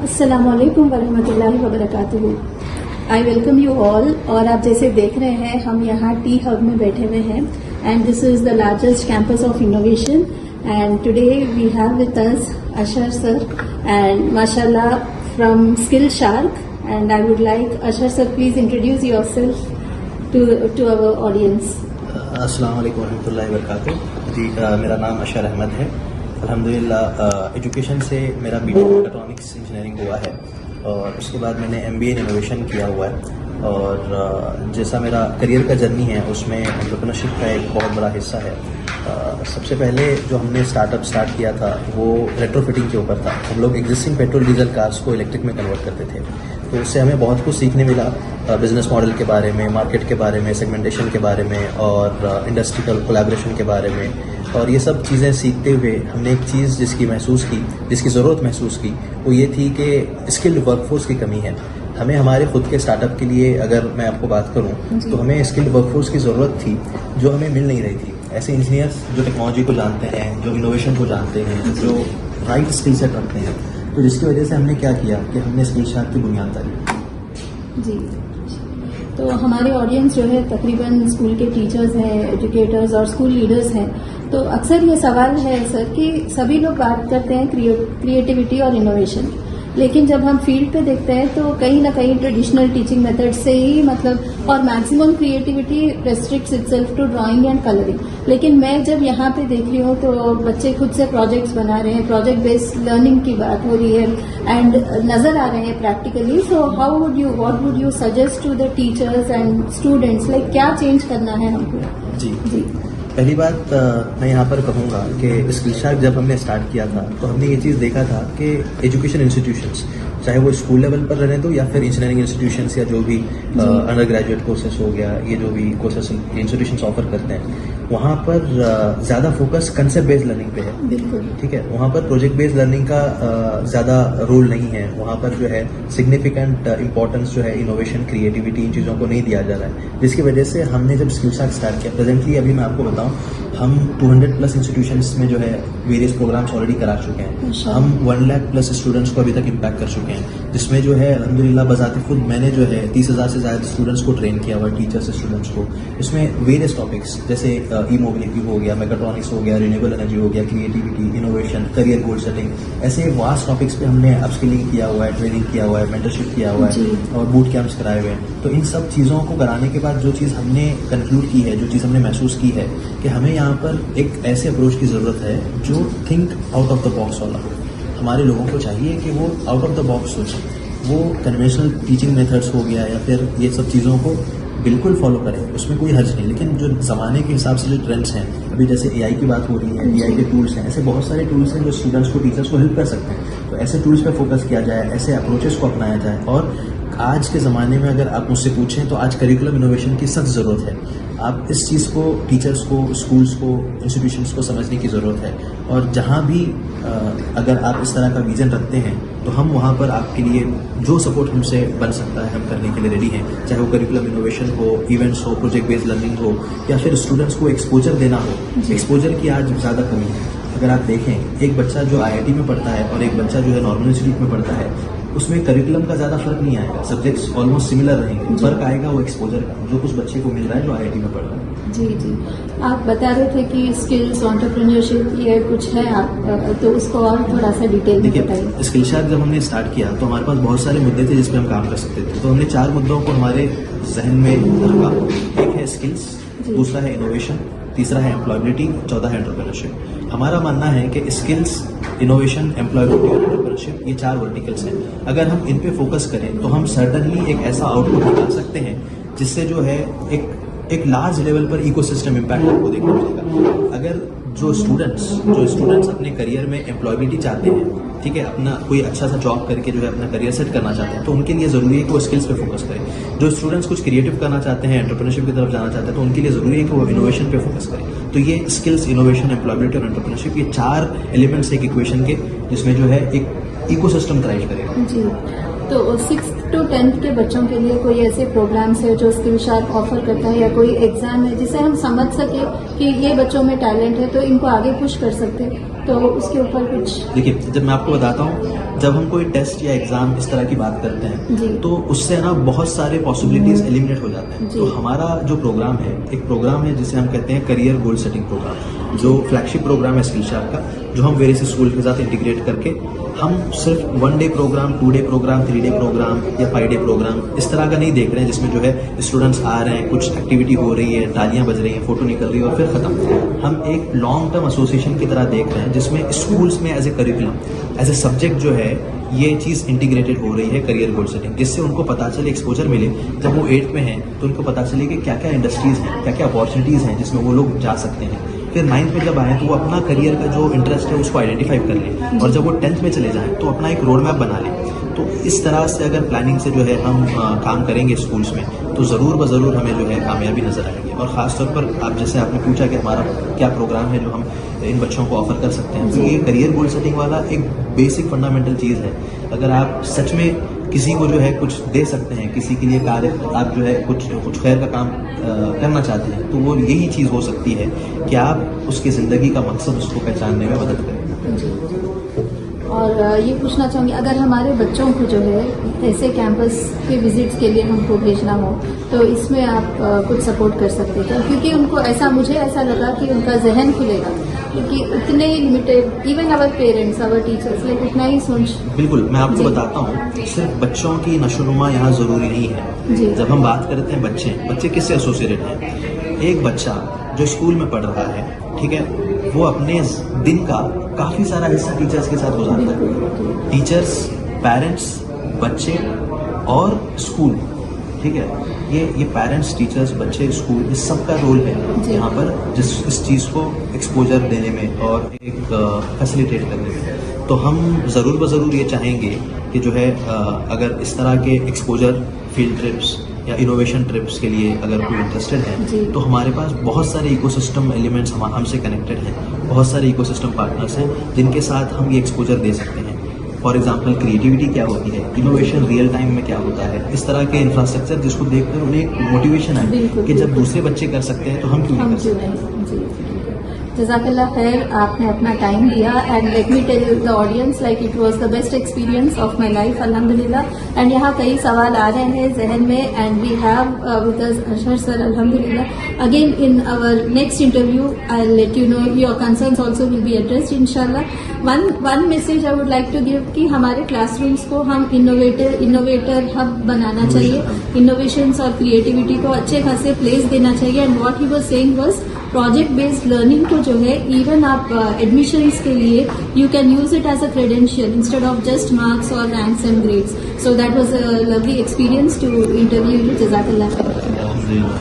अस्सलामुअलैकुम वरहमतुल्लाहि वबरकातुहू। I welcome you all. और आप जैसे देख रहे हैं हम यहाँ टी हब में बैठे हुए हैं and this is the largest campus of innovation and today we have with us Ashar sir and माशाल्लाह from Skill Shark and I would like Ashar sir please introduce yourself to our audience. अस्सलाम वालेकुम रहमतुल्लाहि वबरकातुहू। जी मेरा नाम अशर अहमद है। अल्हम्दुलिल्लाह एजुकेशन से मेरा बीटेक मेकाट्रॉनिक्स इंजीनियरिंग हुआ है और उसके बाद मैंने एमबीए इन इनोवेशन किया हुआ है। और जैसा मेरा करियर का जर्नी है उसमें एंटरप्रेन्योरशिप का एक बहुत बड़ा हिस्सा है। सबसे पहले जो हमने स्टार्टअप स्टार्ट किया था वो रेट्रोफिटिंग के ऊपर था। हम लोग एग्जिस्टिंग पेट्रोल डीजल कार्स को इलेक्ट्रिक में कन्वर्ट करते थे, तो उससे हमें बहुत कुछ सीखने मिला बिजनेस मॉडल के बारे में, मार्केट के बारे में, सेगमेंटेशन के बारे में और इंडस्ट्रियल कोलैबोरेशन के बारे में। और ये सब चीज़ें सीखते हुए हमने एक चीज़ जिसकी ज़रूरत महसूस की वो ये थी कि स्किल्ड वर्कफोर्स की कमी है। हमें हमारे खुद के स्टार्टअप के लिए अगर मैं आपको बात करूं तो हमें स्किल्ड वर्कफोर्स की ज़रूरत थी जो हमें मिल नहीं रही थी। ऐसे इंजीनियर्स जो टेक्नोलॉजी को जानते हैं, जो इनोवेशन को जानते हैं, जो राइट स्किल सेट रखते हैं, तो जिसकी वजह से हमने क्या किया कि हमने स्किल शार्क की बुनियाद डाली। जी, तो हमारे ऑडियंस जो है तकरीबन स्कूल के टीचर्स हैं, एजुकेटर्स और स्कूल लीडर्स हैं। तो अक्सर ये सवाल है सर कि सभी लोग बात करते हैं क्रिएटिविटी और इनोवेशन, लेकिन जब हम फील्ड पे देखते हैं तो कहीं ना कहीं ट्रेडिशनल टीचिंग मेथड से ही मतलब और maximum creativity restricts itself to drawing and colouring. लेकिन मैं जब यहाँ पे देख रही हूँ तो बच्चे खुद से प्रोजेक्ट्स बना रहे हैं, प्रोजेक्ट बेस्ड लर्निंग की बात हो रही है एंड नजर आ रहे हैं practically. So what would you suggest to the teachers and students, like क्या चेंज करना है हमको? जी पहली बात मैं यहाँ पर कहूँगा कि स्किल शार्क जब हमने स्टार्ट किया था तो हमने ये चीज़ देखा था कि एजुकेशन इंस्टीट्यूशंस, चाहे वो स्कूल लेवल पर रहने दो या फिर इंजीनियरिंग इंस्टीट्यूशंस या जो भी अंडर ग्रेजुएट कोर्सेस हो गया, ये जो भी कोर्सेस इंस्टीट्यूशंस ऑफर करते हैं, वहाँ पर ज़्यादा फोकस कंसेप्ट बेस्ड लर्निंग पे है। बिल्कुल ठीक है, वहाँ पर प्रोजेक्ट बेस्ड लर्निंग का ज़्यादा रोल नहीं है। वहाँ पर जो है सिग्निफिकेंट इंपॉर्टेंस जो है इनोवेशन, क्रिएटिविटी, इन चीज़ों को नहीं दिया जा रहा है, जिसकी वजह से हमने जब स्किल शार्क स्टार्ट किया, प्रेजेंटली अभी मैं आपको बताऊँ हम 200 प्लस इंस्टीट्यूशंस में जो है वेरियस प्रोग्राम्स ऑलरेडी करा चुके हैं। हम 1 लाख प्लस स्टूडेंट्स को अभी तक इम्पैक्ट कर चुके हैं, जिसमें जो है अल्हम्दुलिल्लाह बजाते खुद मैंने जो है 30,000 से ज़्यादा स्टूडेंट्स को ट्रेन किया हुआ, टीचर्स स्टूडेंट्स को। इसमें वेरियस टॉपिक्स जैसे ई मोबिलिटी हो गया, मेकाट्रॉनिक्स हो गया, रिन्यूएबल एनर्जी हो गया, creativity, innovation, career goal setting, ऐसे वास्ट टॉपिक्स पे हमने अपस्किलिंग किया हुआ है, ट्रेनिंग किया हुआ है, मेंटरशिप किया हुआ है और बूट कैंप्स कराए हुए हैं। तो इन सब चीज़ों को कराने के बाद जो चीज़ हमने कंक्लूड की है, जो चीज़ हमने महसूस की है कि हमें यहाँ पर एक ऐसे अप्रोच की ज़रूरत है जो think out of the box वाला हो। हमारे लोगों को चाहिए कि वो आउट ऑफ द बॉक्स सोचें, वो कन्वेंशनल टीचिंग मेथड्स हो गया या फिर ये सब चीज़ों को बिल्कुल फॉलो करें, उसमें कोई हर्ज नहीं। लेकिन जो ज़माने के हिसाब से जो ट्रेंड्स हैं, अभी जैसे एआई की बात हो रही है, एआई के टूल्स हैं, ऐसे बहुत सारे टूल्स हैं जो स्टूडेंट्स को, टीचर्स को हेल्प कर सकते हैं। तो ऐसे टूल्स पे फोकस किया जाए, ऐसे अप्रोचेस को अपनाया जाए। और आज के ज़माने में अगर आप मुझसे पूछें तो आज करिकुलम इनोवेशन की सख्त ज़रूरत है। आप इस चीज़ को टीचर्स को, स्कूल्स को, इंस्टीट्यूशंस को समझने की ज़रूरत है। और जहाँ भी अगर आप इस तरह का विज़न रखते हैं तो हम वहाँ पर आपके लिए जो सपोर्ट हमसे बन सकता है हम करने के लिए रेडी हैं। चाहे वो करिकुलम इनोवेशन हो, इवेंट्स हो, प्रोजेक्ट बेस्ड लर्निंग हो या फिर स्टूडेंट्स को एक्सपोजर देना हो। एक्सपोजर की आज ज़्यादा कमी है। अगर आप देखें, एक बच्चा जो आईआईटी में पढ़ता है और एक बच्चा जो है नॉर्मल इंस्टीट्यूट में पढ़ता है, उसमें करिकुलम का ज़्यादा फर्क नहीं आएगा, सब्जेक्ट्स ऑलमोस्ट सिमिलर रहेंगे। फर्क आएगा वो एक्सपोजर का, जो उस बच्चे को मिल रहा है जो आईआईटी में पढ़ रहा है। जी, आप बता रहे थे कि स्किल्स, एंटरप्रेन्योरशिप ये कुछ है, आप तो उसको और थोड़ा सा डिटेल में बताइए। स्किल शार्क जब हमने स्टार्ट किया तो हमारे पास बहुत सारे मुद्दे थे जिस पे हम काम कर सकते थे। तो हमने 4 मुद्दों को हमारे जहन में रखा। एक है स्किल्स, दूसरा है इनोवेशन, तीसरा है एम्प्लॉयबिलिटी, चौथा है एंटरप्रेन्योरशिप। हमारा मानना है कि स्किल्स, इनोवेशन, एम्प्लॉयबिलिटी और एंटरप्रेन्योरशिप, ये 4 वर्टिकल्स हैं। अगर हम इन पे फोकस करें तो हम सर्टनली एक ऐसा आउटपुट निकाल सकते हैं जिससे जो है एक लार्ज लेवल पर इकोसिस्टम इम्पैक्ट आपको देखने मिलेगा। अगर जो स्टूडेंट्स अपने करियर में एम्प्लॉयबिलिटी चाहते हैं, ठीक है, अपना कोई अच्छा सा जॉब करके जो है अपना करियर सेट करना चाहते हैं, तो उनके लिए ज़रूरी है कि वो स्किल्स पे फोकस करें। जो स्टूडेंट्स कुछ क्रिएटिव करना चाहते हैं, एंटरप्रेन्योरशिप की तरफ जाना चाहते हैं, तो उनके लिए ज़रूरी है कि वो इनोवेशन पे फोकस करें। तो ये स्किल्स, इनोवेशन, एम्प्लॉयबिलिटी और एंटरप्रेन्योरशिप, ये 4 एलिमेंट्स एक इक्वेशन के, जिसमें जो है एक इकोसिस्टम क्राइट करेगा। जी, तो 6th to 10th के बच्चों के लिए कोई ऐसे प्रोग्राम्स है जो स्किल शार्क ऑफर करता है, या कोई एग्जाम है जिसे हम समझ सके कि ये बच्चों में टैलेंट है तो इनको आगे पुश कर सकते हैं, तो उसके ऊपर कुछ? देखिए, जब मैं आपको बताता हूँ, जब हम कोई टेस्ट या एग्जाम इस तरह की बात करते जी। हैं तो उससे ना बहुत सारे पॉसिबिलिटीज एलिमिनेट हो जाते हैं। जी। तो हमारा जो प्रोग्राम है, एक प्रोग्राम है जिसे हम कहते हैं करियर गोल सेटिंग प्रोग्राम, जो फ्लैगशिप प्रोग्राम है स्किलशार्क का, जो हम वेरियस स्कूल के साथ इंटीग्रेट करके हम सिर्फ 1 day programme, 2 day programme, 3 day programme या 5 डे प्रोग्राम इस तरह का नहीं देख रहे हैं जिसमें जो है स्टूडेंट्स आ रहे हैं, कुछ एक्टिविटी हो रही है, तालियां बज रही हैं, फोटो निकल रही है और फिर खत्म। हम एक लॉन्ग टर्म एसोसिएशन की तरह देख रहे हैं जिसमें स्कूल्स में as a curriculum, as a subject जो है ये चीज़ इंटीग्रेटेड हो रही है करियर गोल सेटिंग, जिससे उनको पता चले, एक्सपोजर मिले। जब वो 8th में हैं तो उनको पता चले कि क्या क्या इंडस्ट्रीज़ हैं, क्या क्या अपॉर्चुनिटीज़ हैं जिसमें वो लोग जा सकते हैं। फिर 9th में जब आए तो वो अपना करियर का जो इंटरेस्ट है उसको आइडेंटिफाई कर लें, और जब वो 10th में चले जाएं तो अपना एक रोड मैप बना लें। तो इस तरह से अगर प्लानिंग से जो है हम काम करेंगे स्कूल्स में तो ज़रूर ब ज़रूर हमें जो है कामयाबी नज़र आएगी। और ख़ासतौर पर आप जैसे आपने पूछा कि हमारा क्या प्रोग्राम है जो हम इन बच्चों को ऑफर कर सकते हैं, तो ये करियर गोल सेटिंग वाला एक बेसिक फंडामेंटल चीज़ है। अगर आप सच में किसी को जो है कुछ दे सकते हैं, किसी के लिए कार्य आप जो है कुछ खैर का काम करना चाहते हैं, तो वो यही चीज़ हो सकती है कि आप उसकी ज़िंदगी का मकसद उसको पहचानने में मदद करें। और ये पूछना चाहूँगी, अगर हमारे बच्चों को जो है ऐसे कैंपस के विजिट्स के लिए हमको भेजना हो तो इसमें आप कुछ सपोर्ट कर सकते हैं, क्योंकि उनको ऐसा, मुझे ऐसा लगा कि उनका जहन खुलेगा, क्योंकि उतने limited, even our parents, our teachers, like उतना ही सोच। बिल्कुल, मैं आपको बताता हूँ, सिर्फ बच्चों की नशोनुमा यहाँ ज़रूरी नहीं है। जी। जब हम बात करते हैं बच्चे किससे एसोसिएटेड हैं? एक बच्चा जो स्कूल में पढ़ रहा है, ठीक है, वो अपने दिन का काफ़ी सारा हिस्सा टीचर्स के साथ गुजारता है। टीचर्स, पेरेंट्स, बच्चे और स्कूल, ठीक है, ये पेरेंट्स, टीचर्स, बच्चे, स्कूल, इस सब का रोल है यहाँ पर इस चीज़ को एक्सपोजर देने में और एक फैसिलिटेट करने में। तो हम ज़रूर ब ज़रूर ये चाहेंगे कि जो है अगर इस तरह के एक्सपोजर फील्ड ट्रिप्स या इनोवेशन ट्रिप्स के लिए अगर कोई इंटरेस्टेड है तो हमारे पास बहुत सारे इकोसिस्टम एलिमेंट्स हमसे कनेक्टेड हैं, बहुत सारे इकोसिस्टम पार्टनर्स हैं जिनके साथ हम ये एक्सपोजर दे सकते हैं। फॉर एग्जांपल, क्रिएटिविटी क्या होती है, इनोवेशन रियल टाइम में क्या होता है, इस तरह के इंफ्रास्ट्रक्चर जिसको देखकर उन्हें एक मोटिवेशन है कि जब दूसरे बच्चे कर सकते हैं तो हम क्यों नहीं कर सकते। जज़ाकल्लाह खैर, आपने अपना टाइम दिया, and let me tell the audience like it was the best experience of my life, अल्हम्दुलिल्लाह। एंड यहाँ कई सवाल आ रहे हैं जहन में, and we have with us Ashhar sir, अल्हम्दुलिल्लाह। Again in our next interview I will let you know, your concerns also will be addressed इंशाल्लाह। One message I would like to give कि हमारे क्लासरूम्स को हम इनोवेटर हब बनाना चाहिए, innovations और creativity को अच्छे खासे प्लेस देना चाहिए। And what he was saying was project based learning को जो है, इवन आप एडमिशंस के लिए you can use it as a credential instead of just marks और ranks and grades. So that was a lovely experience to interview you. जज़ाकल्लाह खैर।